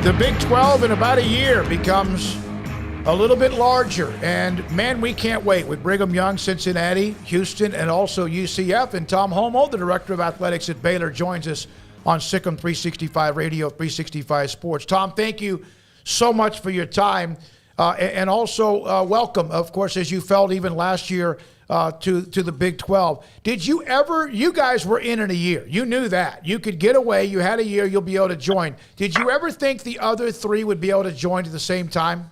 The Big 12 in about a year becomes a little bit larger. And, man, we can't wait with Brigham Young, Cincinnati, Houston, and also UCF. And Tom Holmoe, the Director of Athletics at Baylor, joins us on Sikkim 365 Radio, 365 Sports. Tom, thank you so much for your time. And also welcome, of course, as you felt even last year, to the Big 12. Did you ever, you guys were in a year. You knew that. You could get away. You had a year. You'll be able to join. Did you ever think the other three would be able to join at the same time?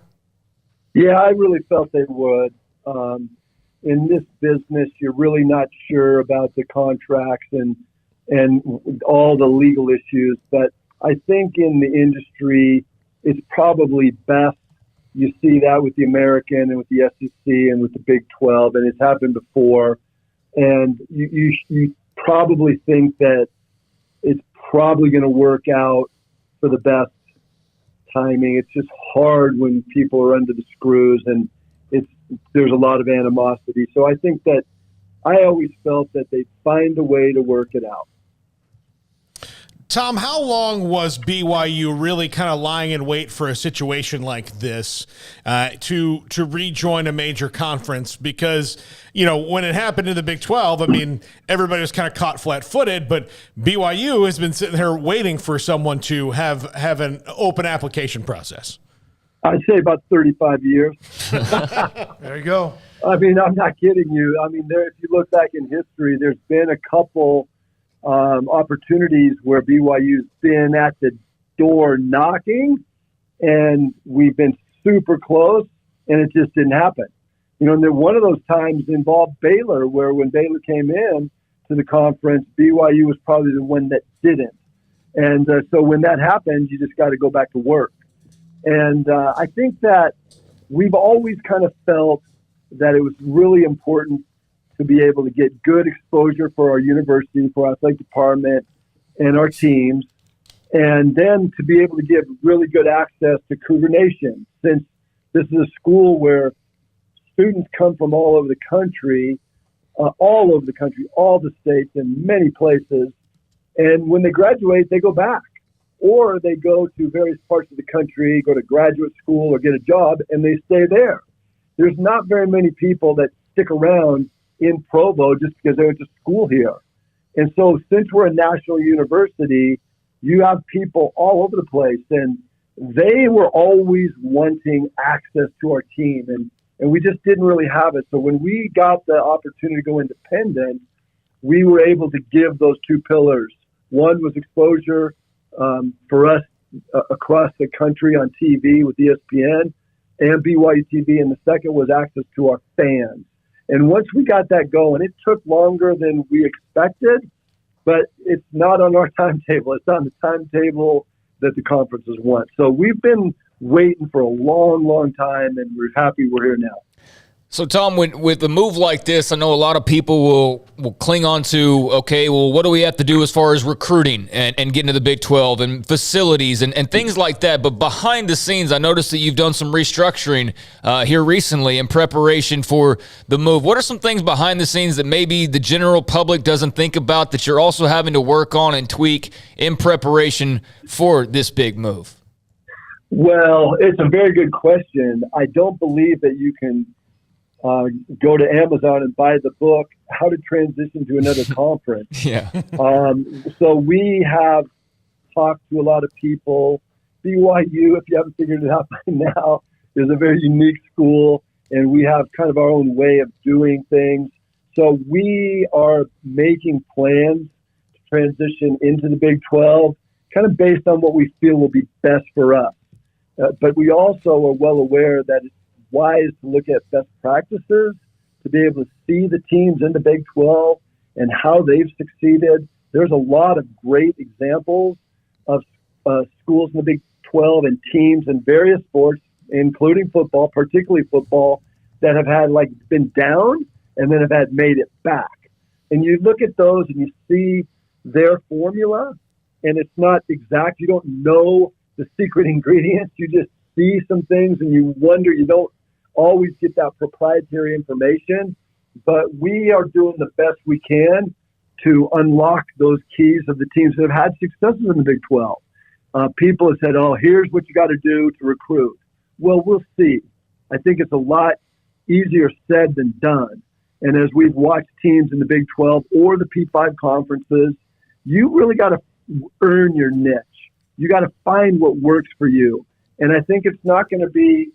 Yeah, I really felt they would. In this business, you're really not sure about the contracts and all the legal issues. But I think in the industry, it's probably best. You see that with the American and with the SEC and with the Big 12, and it's happened before. And you probably think that it's probably going to work out for the best timing. It's just hard when people are under the screws, and there's a lot of animosity. So I think that I always felt that they'd find a way to work it out. Tom, how long was BYU really kind of lying in wait for a situation like this to rejoin a major conference? Because, you know, when it happened in the Big 12, I mean, everybody was kind of caught flat-footed, but BYU has been sitting there waiting for someone to have an open application process. I'd say about 35 years. There you go. I mean, I'm not kidding you. I mean, if you look back in history, there's been a couple opportunities where BYU's been at the door knocking, and we've been super close, and it just didn't happen. You know, and then one of those times involved Baylor, where when Baylor came in to the conference, BYU was probably the one that didn't. And so when that happens, you just got to go back to work. And I think that we've always kind of felt that it was really important to be able to get good exposure for our university, for our athletic department, and our teams, and then to be able to give really good access to Cougar Nation, since this is a school where students come from all over the country, all the states, and many places, and when they graduate, they go back, or they go to various parts of the country, go to graduate school or get a job, and they stay there. There's not very many people that stick around in Provo just because they went to school here. And so since we're a national university, you have people all over the place, and they were always wanting access to our team, and we just didn't really have it. So when we got the opportunity to go independent, we were able to give those two pillars. One was exposure for us across the country on TV with ESPN and BYU TV, and the second was access to our fans. And once we got that going, it took longer than we expected, but it's not on our timetable. It's on the timetable that the conferences want. So we've been waiting for a long, long time, and we're happy we're here now. So, Tom, with a move like this, I know a lot of people will cling on to, okay, well, what do we have to do as far as recruiting and getting to the Big 12 and facilities and things like that? But behind the scenes, I noticed that you've done some restructuring here recently in preparation for the move. What are some things behind the scenes that maybe the general public doesn't think about that you're also having to work on and tweak in preparation for this big move? Well, it's a very good question. I don't believe that you can go to Amazon and buy the book, How to Transition to Another Conference. Yeah. So we have talked to a lot of people. BYU, if you haven't figured it out by now, is a very unique school, and we have kind of our own way of doing things. So we are making plans to transition into the Big 12, kind of based on what we feel will be best for us. But we also are well aware that it's wise to look at best practices, to be able to see the teams in the Big 12 and how they've succeeded. There's a lot of great examples of schools in the Big 12 and teams in various sports, including football, particularly football, that have had been down and then have had made it back. And you look at those and you see their formula, and it's not exact. You don't know the secret ingredients. You just see some things and you wonder. You don't always get that proprietary information, but we are doing the best we can to unlock those keys of the teams that have had successes in the Big 12. people have said, oh, here's what you got to do to recruit. Well, we'll see. I think it's a lot easier said than done. And as we've watched teams in the Big 12 or the P5 conferences, you really got to earn your niche. You got to find what works for you. And I think it's not going to be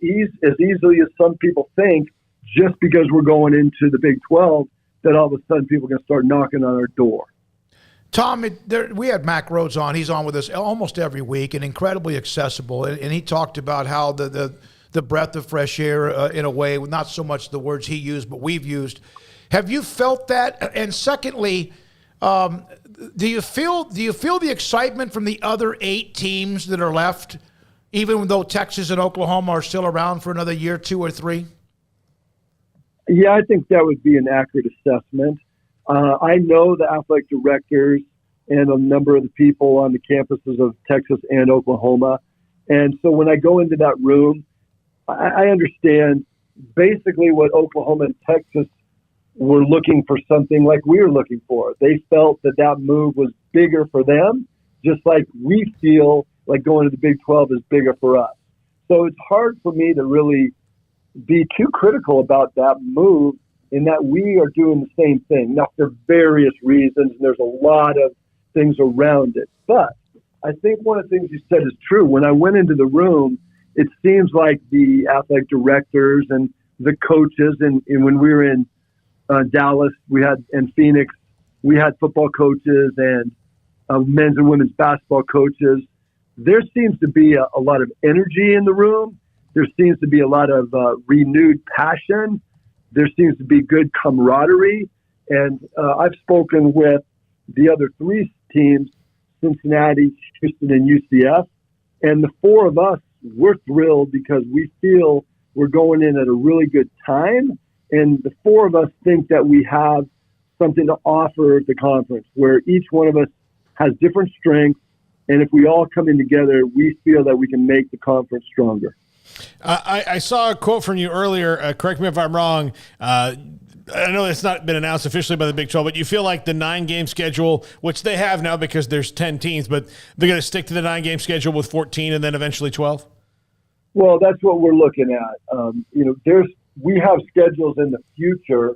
as easily as some people think, just because we're going into the Big 12, that all of a sudden people are going to start knocking on our door. Tom, we had Mac Rhodes on. He's on with us almost every week and incredibly accessible. And he talked about how the breath of fresh air, in a way, not so much the words he used, but we've used. Have you felt that? And secondly, do you feel the excitement from the other 8 teams that are left, even though Texas and Oklahoma are still around for another year, 2 or 3? Yeah, I think that would be an accurate assessment. I know the athletic directors and a number of the people on the campuses of Texas and Oklahoma. And so when I go into that room, I understand basically what Oklahoma and Texas were looking for, something like we were looking for. They felt that move was bigger for them, just like we feel like going to the Big 12 is bigger for us. So it's hard for me to really be too critical about that move, in that we are doing the same thing. Now, for various reasons, and there's a lot of things around it. But I think one of the things you said is true. When I went into the room, it seems like the athletic directors and the coaches, and when we were in Dallas, and Phoenix, we had football coaches and men's and women's basketball coaches. There seems to be a lot of energy in the room. There seems to be a lot of renewed passion. There seems to be good camaraderie. And I've spoken with the other 3 teams, Cincinnati, Houston, and UCF. And the 4 of us, we're thrilled because we feel we're going in at a really good time. And the 4 of us think that we have something to offer the conference, where each one of us has different strengths. And if we all come in together, we feel that we can make the conference stronger. I saw a quote from you earlier. Correct me if I'm wrong. I know it's not been announced officially by the Big 12, but you feel like the 9-game schedule, which they have now because there's 10 teams, but they're going to stick to the 9-game schedule with 14 and then eventually 12? Well, that's what we're looking at. We have schedules in the future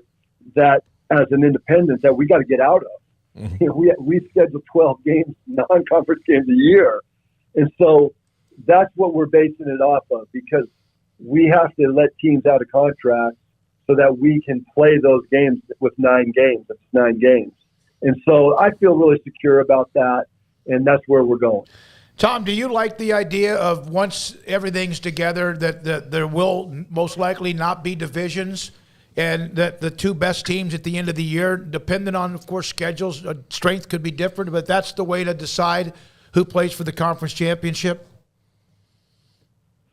that, as an independent, that we got to get out of. Mm-hmm. We schedule 12 games, non-conference games a year. And so that's what we're basing it off of, because we have to let teams out of contract so that we can play those games with 9 games. It's 9 games. And so I feel really secure about that, and that's where we're going. Tom, do you like the idea of, once everything's together, that there will most likely not be divisions, and that the 2 best teams at the end of the year, depending on, of course, schedules, strength could be different, but that's the way to decide who plays for the conference championship?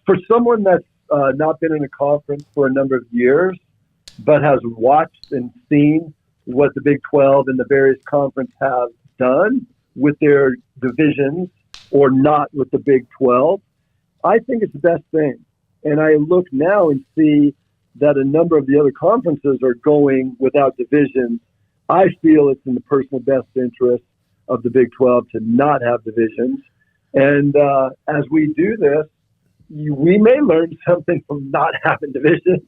For someone that's not been in a conference for a number of years, but has watched and seen what the Big 12 and the various conferences have done with their divisions, or not with the Big 12, I think it's the best thing. And I look now and see that a number of the other conferences are going without divisions. I feel it's in the personal best interest of the Big 12 to not have divisions. And as we do this, we may learn something from not having divisions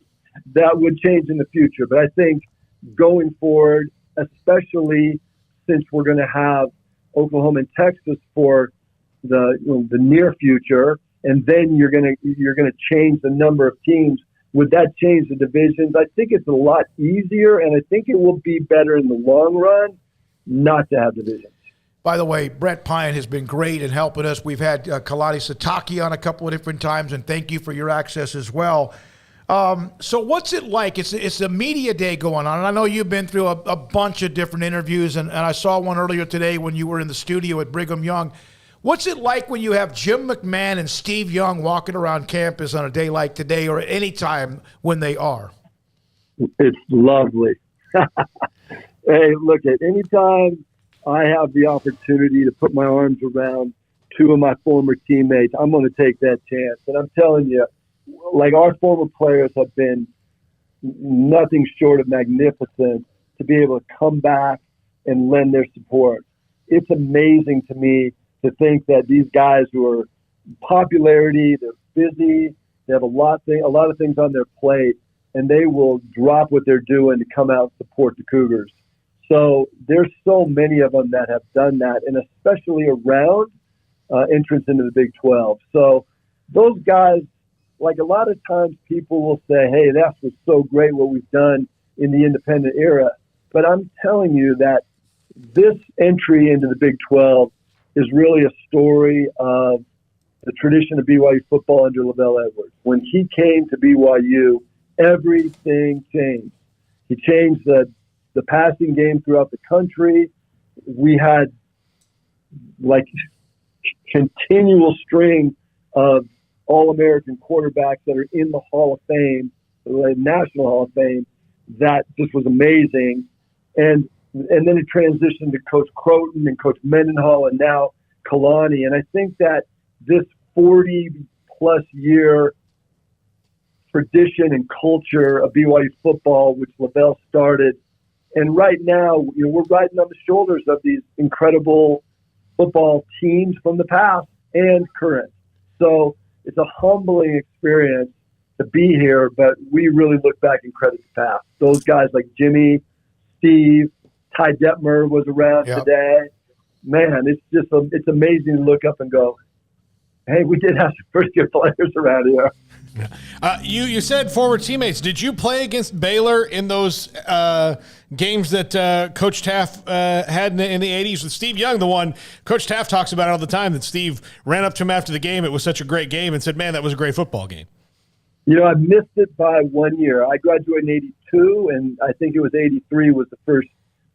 that would change in the future. But I think going forward, especially since we're going to have Oklahoma and Texas for the near future, and then you're going to change the number of teams. Would that change the divisions? I think it's a lot easier, and I think it will be better in the long run not to have divisions. By the way, Brett Pine has been great in helping us. We've had Kalani Sataki on a couple of different times, and thank you for your access as well. So what's it like? It's a media day going on, and I know you've been through a bunch of different interviews, and I saw one earlier today when you were in the studio at Brigham Young. What's it like when you have Jim McMahon and Steve Young walking around campus on a day like today, or any time when they are? It's lovely. Hey, look, at any time I have the opportunity to put my arms around 2 of my former teammates, I'm going to take that chance. And I'm telling you, like, our former players have been nothing short of magnificent to be able to come back and lend their support. It's amazing to me to think that these guys who are popularity, they're busy, they have a lot of things on their plate, and they will drop what they're doing to come out and support the Cougars. So there's so many of them that have done that, and especially around entrance into the Big 12. So those guys, like a lot of times people will say, hey, that was so great what we've done in the independent era. But I'm telling you that this entry into the Big 12 is really a story of the tradition of BYU football under Lavelle Edwards. When he came to BYU, everything changed. He changed the passing game throughout the country. We had like continual string of All-American quarterbacks that are in the Hall of Fame, the National Hall of Fame. That just was amazing. And then it transitioned to Coach Croton and Coach Mendenhall and now Kalani. And I think that this 40-plus year tradition and culture of BYU football, which Lavelle started, and right now we're riding on the shoulders of these incredible football teams from the past and current. So it's a humbling experience to be here, but we really look back and credit the past. Those guys like Jimmy, Steve, Ty Detmer was around today. Man, it's amazing to look up and go, hey, we did have some pretty good players around here. You said former teammates. Did you play against Baylor in those games that Coach Taft had in the 80s with Steve Young? The one Coach Taft talks about all the time, that Steve ran up to him after the game. It was such a great game and said, man, that was a great football game. I missed it by 1 year. I graduated in 82, and I think it was 83 was the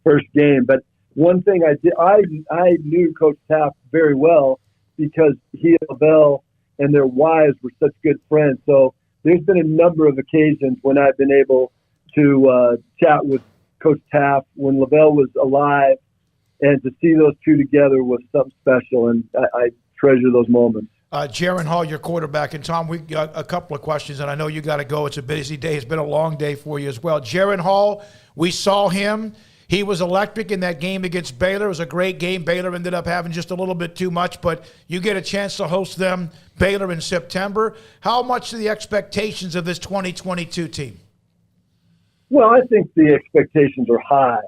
first game. But one thing I did, I knew Coach Taft very well because he and Lavelle and their wives were such good friends. So there's been a number of occasions when I've been able to chat with Coach Taft when Lavelle was alive, and to see those two together was something special, and I treasure those moments. Jaron Hall, your quarterback, and Tom, we got a couple of questions, and I know you got to go. It's a busy day. It's been a long day for you as well. Jaron Hall, we saw him. He was electric in that game against Baylor. It was a great game. Baylor ended up having just a little bit too much, but you get a chance to host them, Baylor, in September. How much are the expectations of this 2022 team? Well, I think the expectations are high,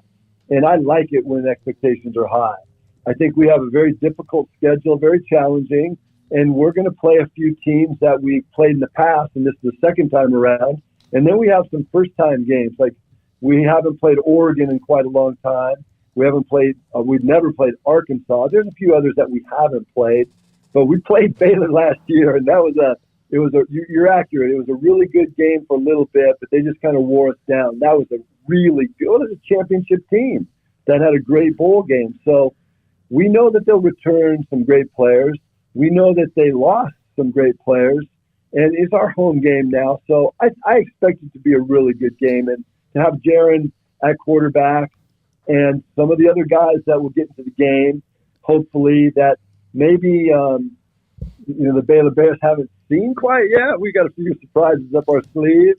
and I like it when expectations are high. I think we have a very difficult schedule, very challenging, and we're going to play a few teams that we played in the past, and this is the second time around. And then we have some first-time games. Like, we haven't played Oregon in quite a long time. We've never played Arkansas. There's a few others that we haven't played, but we played Baylor last year, and you're accurate. It was a really good game for a little bit, but they just kind of wore us down. That was a really good, it was a championship team that had a great bowl game. So we know that they'll return some great players. We know that they lost some great players, and it's our home game now. So I expect it to be a really good game, and to have Jaron at quarterback and some of the other guys that will get into the game, hopefully that maybe the Baylor Bears haven't seen quite yet. We got a few surprises up our sleeve.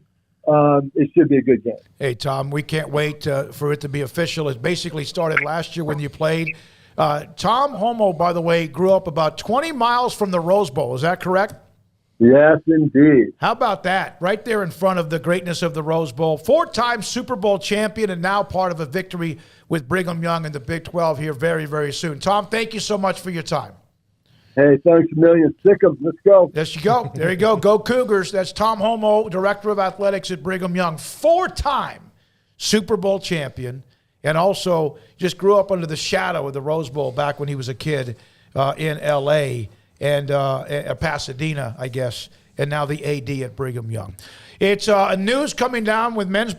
It should be a good game. Hey, Tom, we can't wait for it to be official. It basically started last year when you played. Tom Holmoe, by the way, grew up about 20 miles from the Rose Bowl. Is that correct? Yes, indeed. How about that? Right there in front of the greatness of the Rose Bowl. 4-time Super Bowl champion and now part of a victory with Brigham Young in the Big 12 here very, very soon. Tom, thank you so much for your time. Hey, thanks a million. Sick 'em. Let's go. There you go. There you go. Go Cougars. That's Tom Holmoe, Director of Athletics at Brigham Young. 4-time Super Bowl champion, and also just grew up under the shadow of the Rose Bowl back when he was a kid in L.A., and Pasadena, I guess, and now the AD at Brigham Young. It's news coming down with men's